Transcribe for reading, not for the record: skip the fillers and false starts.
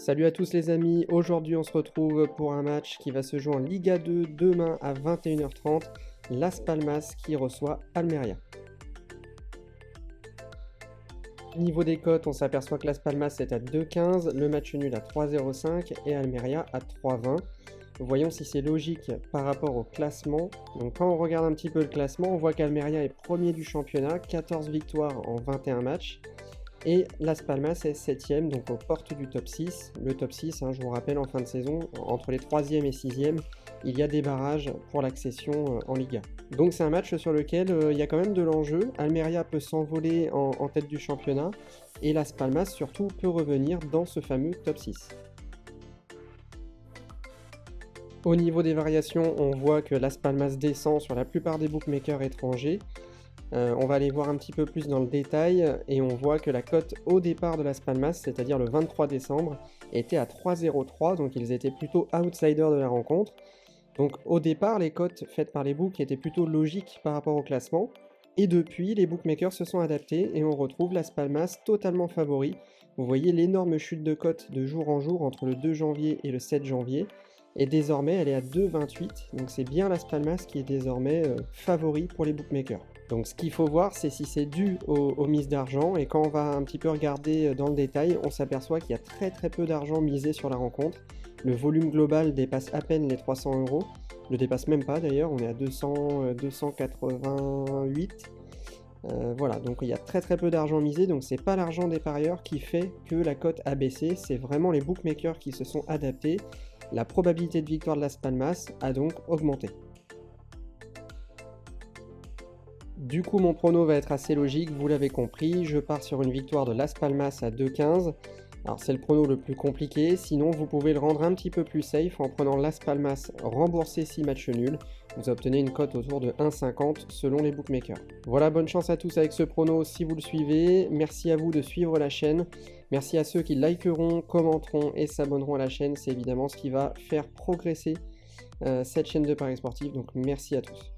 Salut à tous les amis, aujourd'hui on se retrouve pour un match qui va se jouer en Liga 2 demain à 21h30, Las Palmas qui reçoit Almeria. Niveau des cotes, on s'aperçoit que Las Palmas est à 2,15, le match nul à 3,05 et Almeria à 3,20. Voyons si c'est logique par rapport au classement. Donc quand on regarde un petit peu le classement, on voit qu'Almeria est premier du championnat, 14 victoires en 21 matchs. Et Las Palmas est 7ème, donc aux portes du top 6. Le top 6, je vous rappelle, en fin de saison, entre les 3e et 6e, il y a des barrages pour l'accession en Liga. Donc c'est un match sur lequel il y a quand même de l'enjeu. Almeria peut s'envoler en tête du championnat, et Las Palmas surtout peut revenir dans ce fameux top 6. Au niveau des variations, on voit que Las Palmas descend sur la plupart des bookmakers étrangers. On va aller voir un petit peu plus dans le détail et on voit que la cote au départ de Las Palmas, c'est-à-dire le 23 décembre, était à 3,03, donc ils étaient plutôt outsiders de la rencontre. Donc au départ, les cotes faites par les books étaient plutôt logiques par rapport au classement, et depuis, les bookmakers se sont adaptés et on retrouve Las Palmas totalement favori. Vous voyez l'énorme chute de cote de jour en jour entre le 2 janvier et le 7 janvier, et désormais elle est à 2,28, donc c'est bien Las Palmas qui est désormais favori pour les bookmakers. Donc ce qu'il faut voir, c'est si c'est dû aux mises d'argent, et quand on va un petit peu regarder dans le détail, on s'aperçoit qu'il y a très peu d'argent misé sur la rencontre. Le volume global dépasse à peine les 300 €, ne dépasse même pas d'ailleurs, on est à 288. Voilà, donc il y a très peu d'argent misé, donc c'est pas l'argent des parieurs qui fait que la cote a baissé, c'est vraiment les bookmakers qui se sont adaptés. La probabilité de victoire de Las Palmas a donc augmenté. Du coup, mon prono va être assez logique, vous l'avez compris, je pars sur une victoire de Las Palmas à 2,15. Alors c'est le prono le plus compliqué, sinon vous pouvez le rendre un petit peu plus safe en prenant Las Palmas remboursé 6 matchs nuls. Vous obtenez une cote autour de 1,50 selon les bookmakers. Voilà, bonne chance à tous avec ce prono si vous le suivez. Merci à vous de suivre la chaîne. Merci à ceux qui likeront, commenteront et s'abonneront à la chaîne. C'est évidemment ce qui va faire progresser cette chaîne de paris sportifs. Donc merci à tous.